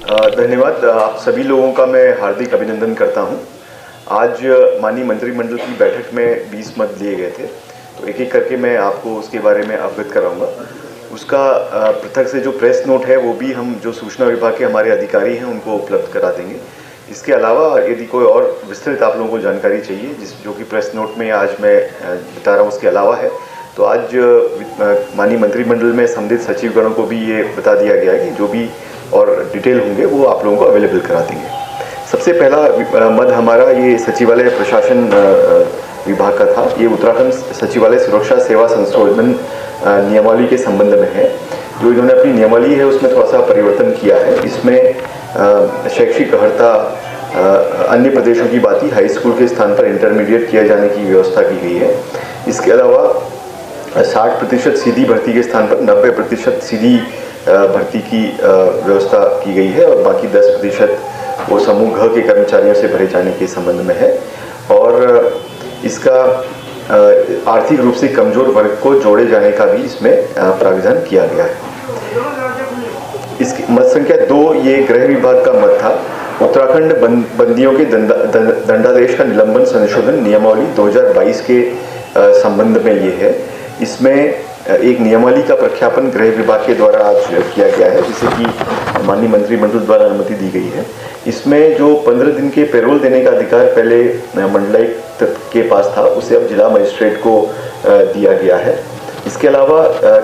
धन्यवाद। आप सभी लोगों का मैं हार्दिक अभिनंदन करता हूं। आज माननीय मंत्रिमंडल की बैठक में 20 मत लिए गए थे, तो एक एक करके मैं आपको उसके बारे में अवगत कराऊंगा। उसका पृथक से जो प्रेस नोट है वो भी हम जो सूचना विभाग के हमारे अधिकारी हैं उनको उपलब्ध करा देंगे। इसके अलावा यदि कोई और विस्तृत आप लोगों को जानकारी चाहिए जो कि प्रेस नोट में आज मैं बता रहा हूँ उसके अलावा है, तो आज माननीय मंत्रिमंडल में संबंधित सचिवगणों को भी ये बता दिया गया है कि जो भी और डिटेल होंगे वो आप लोगों को अवेलेबल करा देंगे। सबसे पहला मद हमारा ये सचिवालय प्रशासन विभाग का था। ये उत्तराखंड सचिवालय सुरक्षा सेवा संशोधन नियमावली के संबंध में है। जो इन्होंने अपनी नियमावली है उसमें थोड़ा सा परिवर्तन किया है। इसमें शैक्षिक अर्हता अन्य प्रदेशों की बात ही हाई स्कूल के स्थान पर इंटरमीडिएट किया जाने की व्यवस्था की गई है। इसके अलावा 60% सीधी भर्ती के स्थान पर 90% सीधी भर्ती की व्यवस्था की गई है और बाकी 10% वो समूह घ के कर्मचारियों से भरे जाने के संबंध में है। और इसका आर्थिक रूप से कमजोर वर्ग को जोड़े जाने का भी इसमें प्रावधान किया गया है। इसकी मत संख्या 2 ये गृह विभाग का मत था। उत्तराखंड बंदियों के दंडादेश का निलंबन संशोधन नियमावली 2022 के संबंध में ये है। इसमें एक नियमावली का प्रख्यापन गृह विभाग के द्वारा आज किया गया है, जिसे कि माननीय मंत्रिमंडल द्वारा अनुमति दी गई है। इसमें जो 15 दिन के पेरोल देने का अधिकार पहले मंडलायुक्त के पास था, उसे अब जिला मजिस्ट्रेट को दिया गया है। इसके अलावा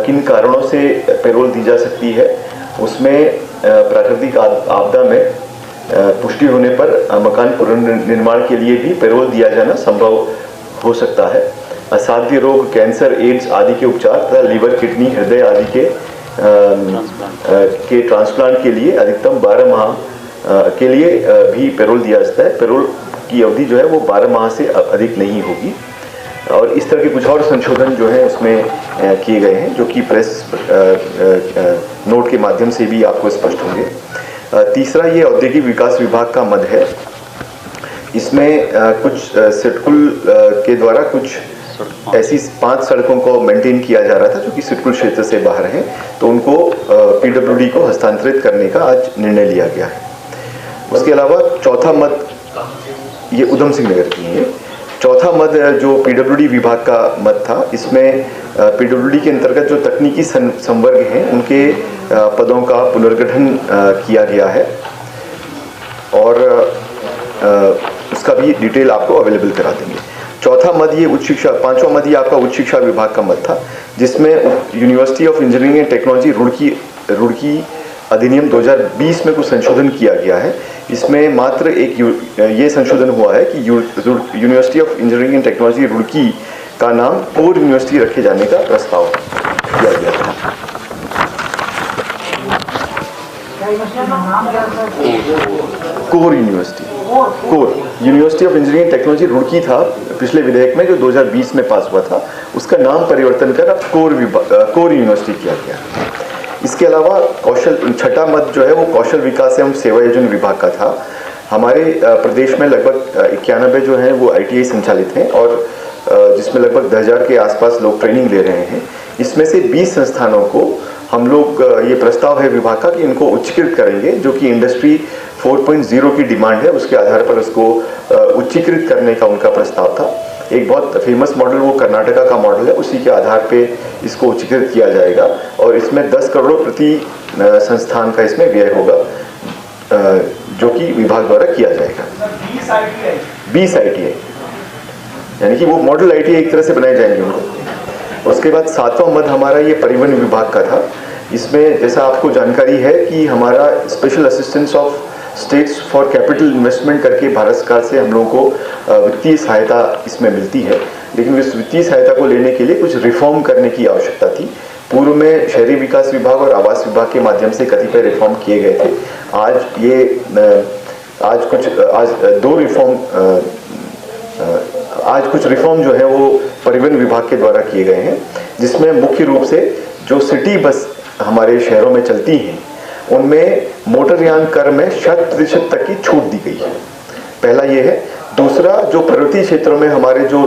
किन कारणों से पेरोल दी जा सकती है, उसमें प्राकृतिक आपदा में पुष्टि होने पर मकान पुनर्निर्माण के लिए भी पेरोल दिया जाना संभव हो सकता है। असाध्य रोग, कैंसर, एड्स आदि के उपचार तथा लीवर, किडनी, हृदय आदि के ट्रांसप्लांट के लिए अधिकतम 12 माह के लिए भी पेरोल दिया जाता है। पेरोल की अवधि जो है वो 12 माह से अधिक नहीं होगी। और इस तरह के कुछ और संशोधन जो है उसमें किए गए हैं, जो कि प्रेस नोट के माध्यम से भी आपको स्पष्ट होंगे। तीसरा ये औद्योगिक विकास विभाग का मद है। इसमें कुछ सिडकुल के द्वारा कुछ ऐसी 5 सड़कों को मेंटेन किया जा रहा था जो कि सिडकुल क्षेत्र से बाहर हैं, तो उनको पीडब्ल्यूडी को हस्तांतरित करने का आज निर्णय लिया गया है। उसके अलावा चौथा मद ये उधम सिंह नगर की है। चौथा मद जो पीडब्ल्यूडी विभाग का मद था, इसमें पीडब्ल्यूडी के अंतर्गत जो तकनीकी संवर्ग हैं उनके पदों का पुनर्गठन किया गया है और उसका भी डिटेल आपको अवेलेबल करा देंगे। चौथा मद ये उच्च शिक्षा, 5वां मद ये आपका उच्च शिक्षा विभाग का मद था, जिसमें university of engineering and technology Roorkee अधिनियम 2020 में कुछ संशोधन किया गया है। इसमें मात्र एक ये संशोधन हुआ है कि university of engineering and technology Roorkee का नाम कोर यूनिवर्सिटी रखे जाने का प्रस्ताव किया गया था। Core university of engineering technology Roorkee था पिछले विधेयक में जो 2020 में पास हुआ था, उसका नाम परिवर्तन कर अब कोर यूनिवर्सिटी किया गया। इसके अलावा छठा मद जो है वो कौशल विकास एवं सेवायोजन विभाग का था। हमारे प्रदेश में लगभग 91 जो हैं वो ITI संचालित हैं और जिसमें लगभग 10,000 के आसपास लोग ट्रेनिंग ले रहे हैं। इसमें से 20 संस्थानों को हम लोग ये प्रस्ताव है विभाग का कि इनको उच्चीकृत करेंगे, जो कि इंडस्ट्री 4.0 की डिमांड है, उसके आधार पर उसको उच्चीकृत करने का उनका प्रस्ताव था। एक बहुत फेमस मॉडल वो कर्नाटका का मॉडल है, उसी के आधार पे इसको उच्चीकृत किया जाएगा और इसमें 10 करोड़ प्रति संस्थान का इसमें व्यय होगा, जो कि विभाग द्वारा किया जाएगा। 20 ITI यानी कि वो मॉडल ITI एक तरह से बनाए जाएंगे उनको। उसके बाद 7वां मद हमारा ये परिवहन विभाग का था। इसमें जैसा आपको जानकारी है कि हमारा special assistance of states for capital investment करके भारत सरकार से हम लोगों को वित्तीय सहायता इसमें मिलती है, लेकिन इस वित्तीय सहायता को लेने के लिए कुछ रिफॉर्म करने की आवश्यकता थी। पूर्व में शहरी विकास विभाग और आवास विभाग के माध्यम से कतिपय रिफॉर्म किए गए थे। आज कुछ रिफॉर्म जो है वो परिवहन विभाग के द्वारा किए गए हैं, जिसमें मुख्य रूप से जो सिटी बस हमारे शहरों में चलती हैं उनमें मोटरयान कर में 100% तक की छूट दी गई है। पहला ये है। दूसरा, जो पर्वतीय क्षेत्रों में हमारे जो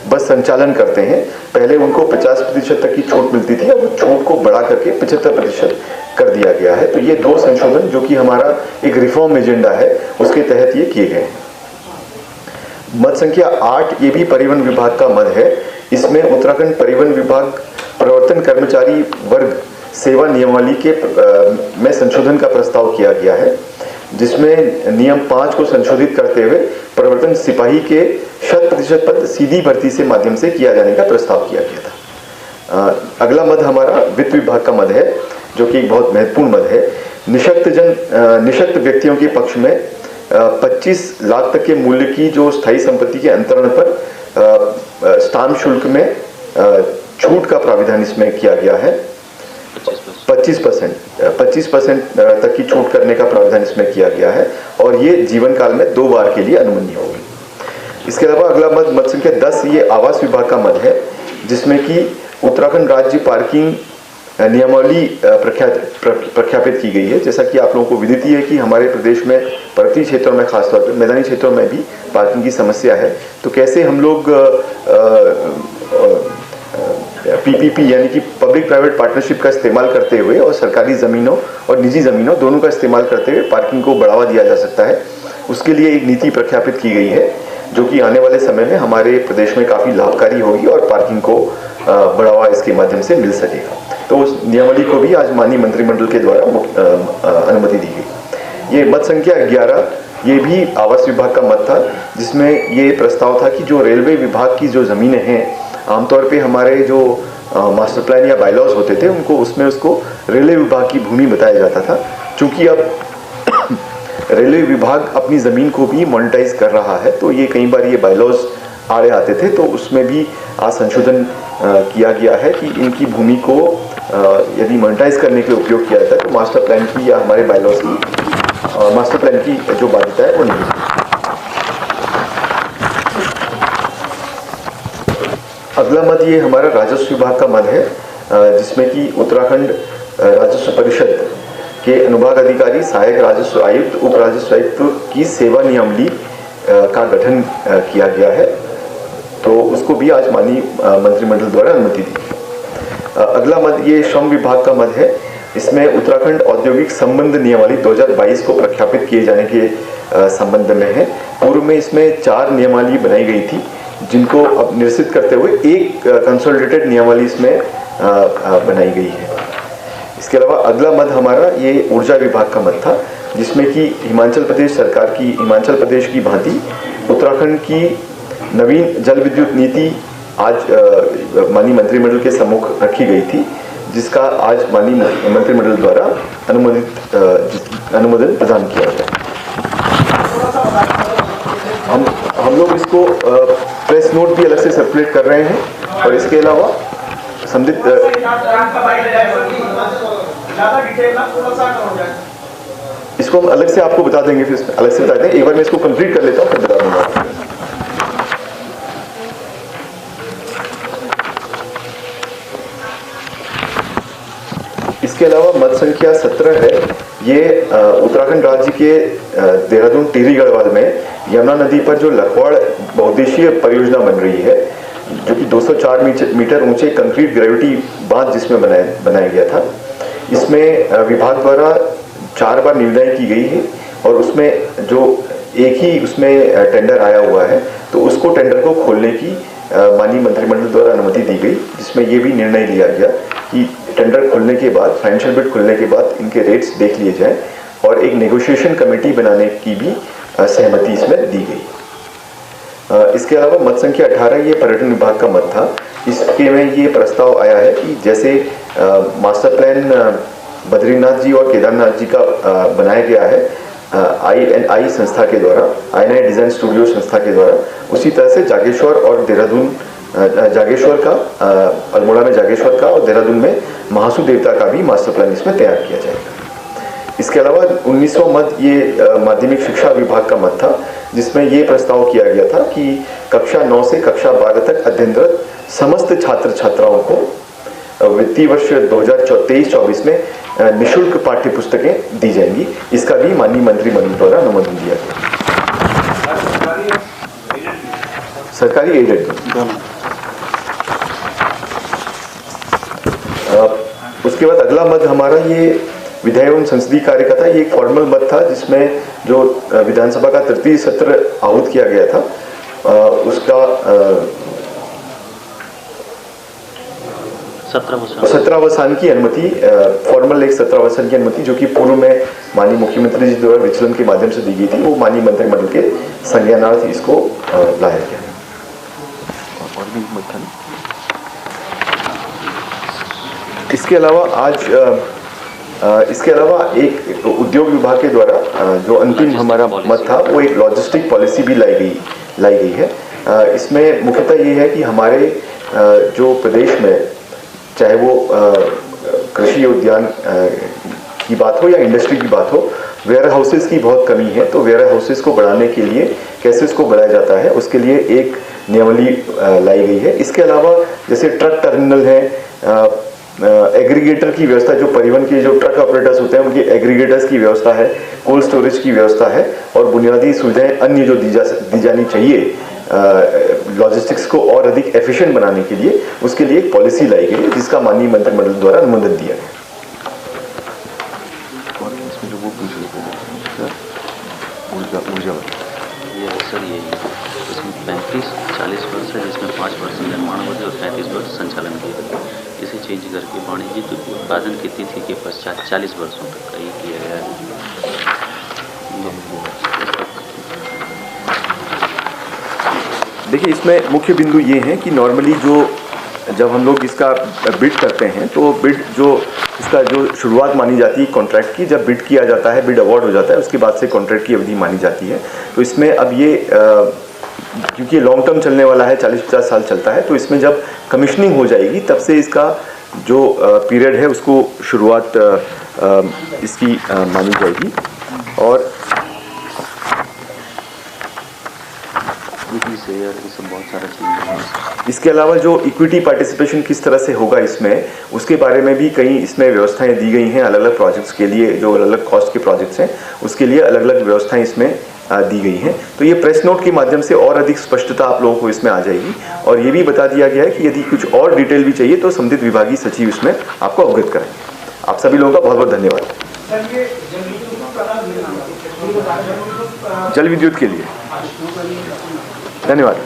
बस संचालन करते हैं, पहले उनको 50% तक की छूट मिलती थी, अब वो छूट को बढ़ा करके 75% कर दिया गया है। तो ये दो संशोधन जो कि हमारा एक रिफॉर्म एजेंडा है, उसके तहत ये किए गए हैं। मद संख्या 8 ये भी परिवहन विभाग का मद है। इसमें उत्तराखंड परिवहन विभाग प्रवर्तन कर्मचारी वर्ग सेवा नियमावली के में संशोधन का प्रस्ताव किया गया है, जिसमें नियम 5 को संशोधित करते हुए प्रवर्तन सिपाही के 100% पद सीधी भर्ती से माध्यम से किया जाने का प्रस्ताव किया गया था। अगला मद हमारा वित्त विभाग का मद है, जो कि एक बहुत महत्वपूर्ण मद है। निशक्त व्यक्तियों के पक्ष में 25 लाख तक के मूल्य की जो स्थायी संपत्ति के अंतरण पर स्टाम्प शुल्क में छूट का प्राविधान इसमें किया गया है। 25% तक की छूट करने का प्रावधान इसमें किया गया है, और ये जीवन काल में 2 बार के लिए अनुमन्य होगी। इसके अलावा अगला मद संख्या 10 ये आवास विभाग का मद है, जिसमें कि उत्तराखंड राज्य पार्किंग नियमावली प्रख्यापित की गई है। जैसा कि आप लोगों को विदित ही है कि हमारे प्रदेश में पर्वतीय क्षेत्रों में, खासतौर पर मैदानी क्षेत्रों में भी पार्किंग की समस्या है। तो कैसे हम लोग पीपीपी यानी कि पब्लिक प्राइवेट पार्टनरशिप का इस्तेमाल करते हुए और सरकारी ज़मीनों और निजी ज़मीनों दोनों का इस्तेमाल करते हुए पार्किंग को बढ़ावा दिया जा सकता है, उसके लिए एक नीति प्रख्यापित की गई है, जो कि आने वाले समय में हमारे प्रदेश में काफ़ी लाभकारी होगी और पार्किंग को बढ़ावा इसके माध्यम से मिल सकेगा। तो उस नियमावली को भी आज माननीय मंत्रिमंडल के द्वारा अनुमति दी गई। ये मद संख्या 11 ये भी आवास विभाग का मद था, जिसमें ये प्रस्ताव था कि जो रेलवे विभाग की जो ज़मीनें हैं, आमतौर पे हमारे जो मास्टर प्लान या बायलॉज होते थे उनको उसको रेलवे विभाग की भूमि बताया जाता था। चूंकि अब रेलवे विभाग अपनी ज़मीन को भी मोनेटाइज कर रहा है, तो ये कई बार ये बायलॉज आड़े आते थे, तो उसमें भी आज संशोधन किया गया है कि इनकी भूमि को यदि मोनेटाइज करने के लिए उपयोग किया जाता है तो मास्टर प्लान की या हमारे बायलॉज की मास्टर प्लान की जो बाध्यता है वो नहीं। अगला मद ये हमारा राजस्व विभाग का मद है, जिसमें कि उत्तराखंड राजस्व परिषद के अनुभाग अधिकारी, सहायक राजस्व आयुक्त, उप राजस्व आयुक्त की सेवा नियमावली का गठन किया गया है। तो उसको भी आज माननीय मंत्रिमंडल द्वारा अनुमति दी। अगला मद ये श्रम विभाग का मद है। इसमें उत्तराखंड औद्योगिक संबंध नियमावली 2022 को प्रख्यापित किए जाने के संबंध में है। पूर्व में इसमें 4 नियमावली बनाई गई थी, जिनको अब निरसित करते हुए एक कंसोलिडेटेड नियमावली इसमें बनाई गई है। इसके अलावा अगला मद हमारा ये ऊर्जा विभाग का मद था, जिसमें कि हिमाचल प्रदेश की भांति उत्तराखंड की नवीन जल विद्युत नीति आज माननीय मंत्रिमंडल के सम्मुख रखी गई थी, जिसका आज माननीय मंत्रिमंडल द्वारा अनुमोदन प्रदान किया गया। हम लोग इसको प्रेस नोट भी अलग से सर्कुलेट कर रहे हैं, और इसके अलावा संदिग्ध इसको हम अलग से आपको बता देंगे, फिर अलग से बता देंगे। एक बार मैं इसको कंप्लीट कर लेता हूँ, फिर बता दूंगा। इसके अलावा मद संख्या 17 है। ये उत्तराखंड राज्य के देहरादून टिहरी गढ़वाल में यमुना नदी पर जो लखवाड़ बहुउद्देशीय परियोजना बन रही है, जो कि 204 मीटर ऊंचे कंक्रीट ग्रेविटी बांध जिसमें बनाया गया था। इसमें विभाग द्वारा 4 बार निविदाएं की गई है, और उसमें जो एक ही उसमें टेंडर आया हुआ है, तो उसको टेंडर को खोलने की माननीय मंत्रिमंडल द्वारा अनुमति दी गई, जिसमें ये भी निर्णय लिया गया कि टेंडर खुलने के बाद, फाइनेंशियल बिड खुलने के बाद इनके रेट्स देख लिए जाएं, और एक नेगोशिएशन कमेटी बनाने की भी सहमति इसमें दी गई। इसके अलावा मद संख्या 18 ये पर्यटन विभाग का मद था। इसके में ये प्रस्ताव आया है कि जैसे मास्टर प्लान बद्रीनाथ जी और केदारनाथ जी का बनाया गया है INI संस्था के द्वारा, INI डिज़ाइन स्टूडियो संस्था के द्वारा, उसी तरह से जागेश्वर और देहरादून जागेश्वर का, अल्मोड़ा में जागेश्वर का और देहरादून में महासू देवता का भी मास्टर प्लान इसमें तैयार किया जाएगा। इसके अलावा 19वां मद ये माध्यमिक शिक्षा विभाग का मद था, जिसमें ये प्रस्ताव किया गया था कि कक्षा 9 से कक्षा 12 तक अध्ययनरत समस्त छात्र छात्राओं को वित्तीय वर्ष 2023-24 में निःशुल्क पाठ्य पुस्तकें दी जाएंगी। इसका भी माननीय मंत्रिमंडल द्वारा अनुमोदन दिया गया। सरकारी एडेड दोनों। उसके बाद अगला मत हमारा ये विधायी एवं संसदीय कार्य का था। ये एक फॉर्मल मत था जिसमें जो विधानसभा का तृतीय सत्र आहूत किया गया था उसका 17वां की अनुमति, फॉर्मल एक 17वां की अनुमति जो कि पूर्व में माननीय मुख्यमंत्री जी द्वारा विचलन के माध्यम से दी गई थी, वो माननीय मंत्रिमंडल के संज्ञानार्थ इसको लाया गया। और भी मत था। इसके अलावा एक उद्योग विभाग के द्वारा जो अंतिम हमारा मत था वो एक लॉजिस्टिक पॉलिसी भी लाई गई है। इसमें मुख्यतः ये है कि हमारे जो प्रदेश में चाहे वो कृषि उद्यान की बात हो या इंडस्ट्री की बात हो, वेयर हाउसेस की बहुत कमी है। तो वेयर हाउसेस को बढ़ाने के लिए कैसे इसको बढ़ाया जाता है उसके लिए एक नियमावली लाई गई है। इसके अलावा जैसे ट्रक टर्मिनल है, एग्रीगेटर की व्यवस्था, जो परिवहन के जो ट्रक ऑपरेटर्स होते हैं उनकी एग्रीगेटर्स की व्यवस्था है, कोल्ड स्टोरेज की व्यवस्था है और बुनियादी सुविधाएं अन्य जो दी जानी चाहिए लॉजिस्टिक्स को और अधिक एफिशिएंट बनाने के लिए, उसके लिए एक पॉलिसी लाई गई है जिसका माननीय मंत्रिमंडल द्वारा अनुमोदन दिया गया। सर ये इसमें 35-40% है जिसमें 5% निर्माण अवधि और 35% संचालन की अवधि, इसे चेंज करके वाणिज्यिक उत्पादन की तिथि के पश्चात 40 वर्षों तक का ये किया गया है। देखिए इसमें मुख्य बिंदु ये है कि नॉर्मली जब हम लोग इसका बिड करते हैं तो बिड इसका जो शुरुआत मानी जाती है कॉन्ट्रैक्ट की, जब बिड किया जाता है, बिड अवार्ड हो जाता है, उसके बाद से कॉन्ट्रैक्ट की अवधि मानी जाती है। तो इसमें अब ये क्योंकि लॉन्ग टर्म चलने वाला है, 40-50 साल चलता है, तो इसमें जब कमीशनिंग हो जाएगी तब से इसका जो पीरियड है उसको शुरुआत इसकी मानी जाएगी। और बहुत सारा चीज़। इसके अलावा जो इक्विटी पार्टिसिपेशन किस तरह से होगा इसमें, उसके बारे में भी कई इसमें व्यवस्थाएं दी गई हैं। अलग अलग प्रोजेक्ट्स के लिए, जो अलग अलग कॉस्ट के प्रोजेक्ट्स हैं उसके लिए अलग अलग व्यवस्थाएं इसमें दी गई हैं। तो ये प्रेस नोट के माध्यम से और अधिक स्पष्टता आप लोगों को इसमें आ जाएगी। और ये भी बता दिया गया है कि यदि कुछ और डिटेल भी चाहिए तो संबंधित विभागीय सचिव इसमें आपको अवगत करेंगे। आप सभी लोगों का बहुत बहुत धन्यवाद। जल विद्युत के लिए धन्यवाद।